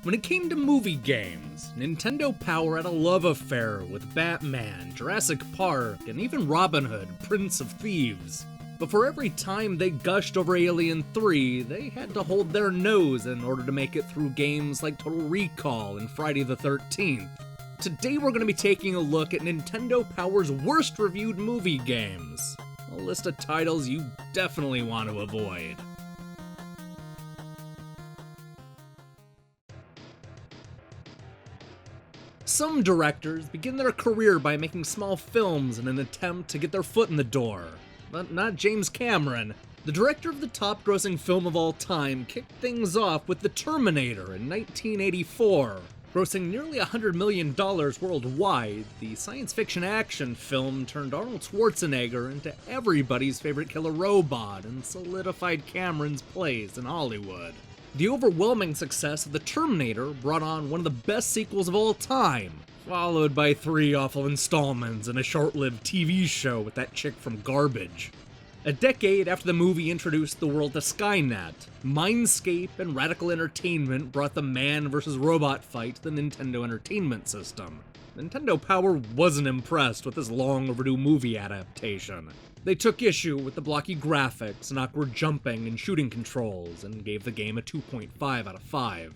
When it came to movie games, Nintendo Power had a love affair with Batman, Jurassic Park, and even Robin Hood, Prince of Thieves. But for every time they gushed over Alien 3, they had to hold their nose in order to make it through games like Total Recall and Friday the 13th. Today we're going to be taking a look at Nintendo Power's worst reviewed movie games. A list of titles you definitely want to avoid. Some directors begin their career by making small films in an attempt to get their foot in the door. But not James Cameron. The director of the top-grossing film of all time kicked things off with The Terminator in 1984. Grossing nearly $100 million worldwide, the science fiction action film turned Arnold Schwarzenegger into everybody's favorite killer robot and solidified Cameron's place in Hollywood. The overwhelming success of The Terminator brought on one of the best sequels of all time, followed by 3 awful installments and a short-lived TV show with that chick from Garbage. A decade after the movie introduced the world to Skynet, Mindscape and Radical Entertainment brought the man versus robot fight to the Nintendo Entertainment System. Nintendo Power wasn't impressed with this long overdue movie adaptation. They took issue with the blocky graphics and awkward jumping and shooting controls, and gave the game a 2.5 out of 5.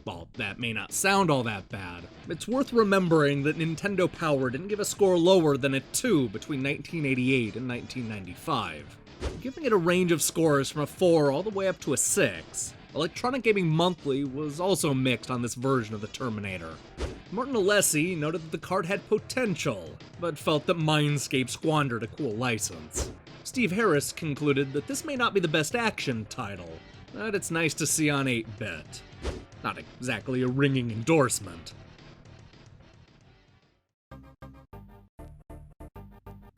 While that may not sound all that bad, it's worth remembering that Nintendo Power didn't give a score lower than a 2 between 1988 and 1995. Giving it a range of scores from a 4 all the way up to a 6, Electronic Gaming Monthly was also mixed on this version of the Terminator. Martin Alessi noted that the card had potential, but felt that Mindscape squandered a cool license. Steve Harris concluded that this may not be the best action title, but it's nice to see on 8-bit. Not exactly a ringing endorsement.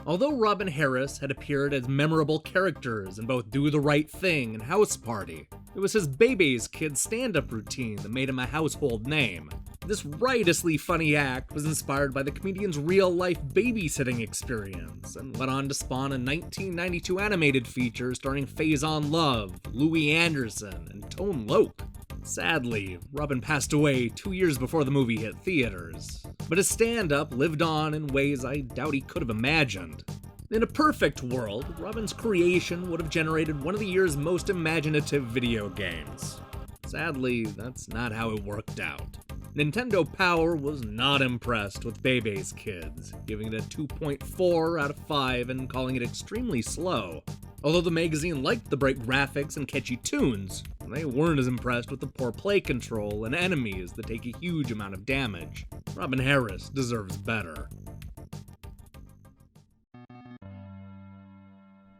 Although Robin Harris had appeared as memorable characters in both Do the Right Thing and House Party, it was his Baby's Kid stand-up routine that made him a household name. This riotously funny act was inspired by the comedian's real-life babysitting experience, and went on to spawn a 1992 animated feature starring Faison Love, Louis Anderson, and Tone Loc. Sadly, Robin passed away 2 years before the movie hit theaters, but his stand-up lived on in ways I doubt he could have imagined. In a perfect world, Robin's creation would have generated one of the year's most imaginative video games. Sadly, that's not how it worked out. Nintendo Power was not impressed with Bebe's Kids, giving it a 2.4 out of 5 and calling it extremely slow. Although the magazine liked the bright graphics and catchy tunes, they weren't as impressed with the poor play control and enemies that take a huge amount of damage. Robin Harris deserves better.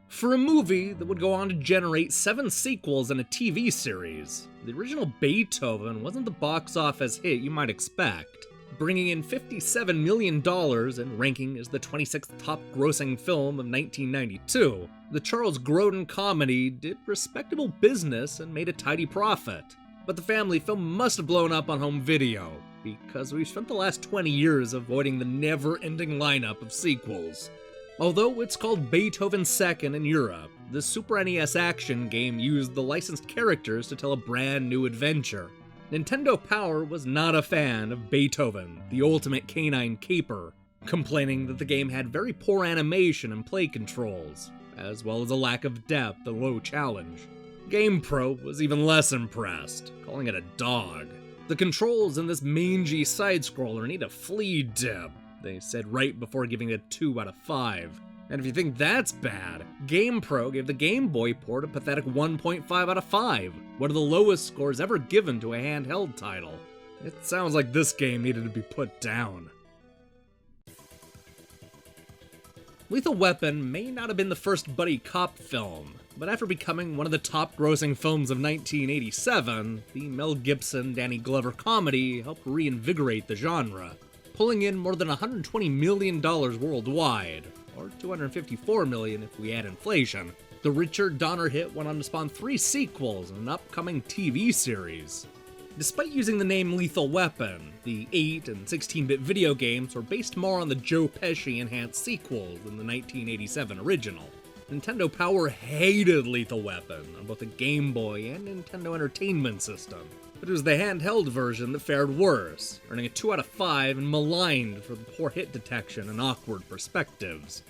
For a movie that would go on to generate 7 sequels and a TV series, the original Beethoven wasn't the box office hit you might expect, bringing in $57 million and ranking as the 26th top-grossing film of 1992. The Charles Grodin comedy did respectable business and made a tidy profit. But the family film must have blown up on home video, because we've spent the last 20 years avoiding the never-ending lineup of sequels. Although it's called Beethoven 2nd in Europe, the Super NES action game used the licensed characters to tell a brand new adventure. Nintendo Power was not a fan of Beethoven, the ultimate canine caper, complaining that the game had very poor animation and play controls, as well as a lack of depth and low challenge. GamePro was even less impressed, calling it a dog. The controls in this mangy side-scroller need a flea dip, they said right before giving it a 2 out of 5. And if you think that's bad, GamePro gave the Game Boy port a pathetic 1.5 out of 5, one of the lowest scores ever given to a handheld title. It sounds like this game needed to be put down. Lethal Weapon may not have been the first buddy cop film, but after becoming one of the top-grossing films of 1987, the Mel Gibson-Danny Glover comedy helped reinvigorate the genre, pulling in more than $120 million worldwide, or $254 million if we add inflation. The Richard Donner hit went on to spawn 3 sequels and an upcoming TV series. Despite using the name Lethal Weapon, the 8 and 16-bit video games were based more on the Joe Pesci-enhanced sequel than the 1987 original. Nintendo Power hated Lethal Weapon on both the Game Boy and Nintendo Entertainment System, But it was the handheld version that fared worse, earning a 2 out of 5 and maligned for the poor hit detection and awkward perspectives.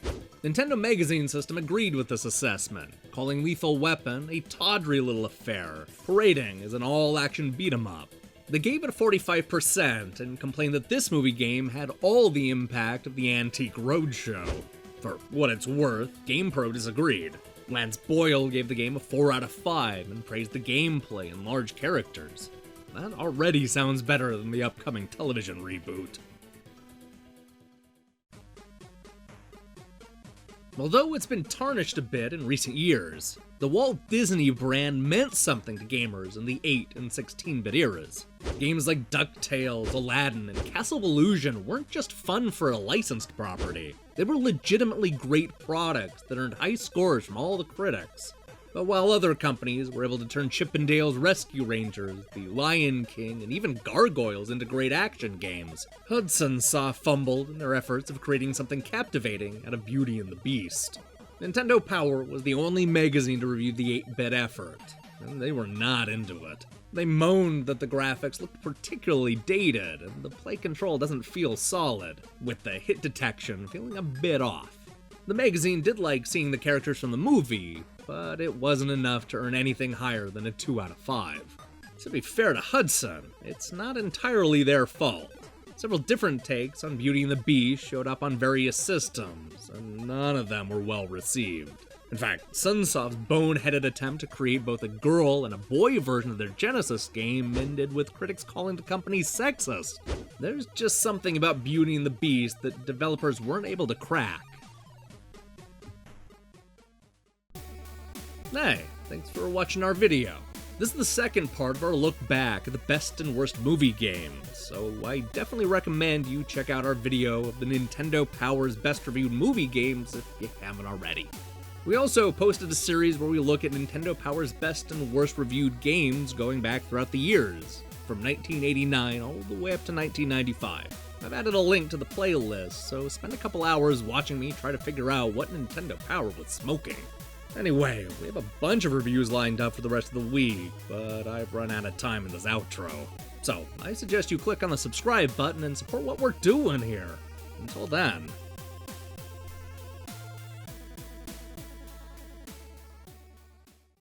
Nintendo Magazine System agreed with this assessment, calling Lethal Weapon a tawdry little affair, parading as an all-action beat-em-up. They gave it a 45% and complained that this movie game had all the impact of the Antique Roadshow. For what it's worth, GamePro disagreed. Lance Boyle gave the game a 4 out of 5 and praised the gameplay and large characters. That already sounds better than the upcoming television reboot. Although it's been tarnished a bit in recent years, the Walt Disney brand meant something to gamers in the 8 and 16-bit eras. Games like DuckTales, Aladdin, and Castle of Illusion weren't just fun for a licensed property. They were legitimately great products that earned high scores from all the critics. But while other companies were able to turn Chip 'n Dale's Rescue Rangers, The Lion King, and even Gargoyles into great action games, Hudson saw fumbled in their efforts of creating something captivating out of Beauty and the Beast. Nintendo Power was the only magazine to review the 8-bit effort, and they were not into it. They moaned that the graphics looked particularly dated, and the play control doesn't feel solid, with the hit detection feeling a bit off. The magazine did like seeing the characters from the movie, but it wasn't enough to earn anything higher than a 2 out of 5. To be fair to Hudson, it's not entirely their fault. Several different takes on Beauty and the Beast showed up on various systems, and none of them were well received. In fact, Sunsoft's boneheaded attempt to create both a girl and a boy version of their Genesis game ended with critics calling the company sexist. There's just something about Beauty and the Beast that developers weren't able to crack. Hey, thanks for watching our video. This is the second part of our look back at the best and worst movie games, so I definitely recommend you check out our video of the Nintendo Power's best reviewed movie games if you haven't already. We also posted a series where we look at Nintendo Power's best and worst reviewed games going back throughout the years, from 1989 all the way up to 1995. I've added a link to the playlist, so spend a couple hours watching me try to figure out what Nintendo Power was smoking. Anyway, we have a bunch of reviews lined up for the rest of the week, but I've run out of time in this outro. So, I suggest you click on the subscribe button and support what we're doing here. Until then.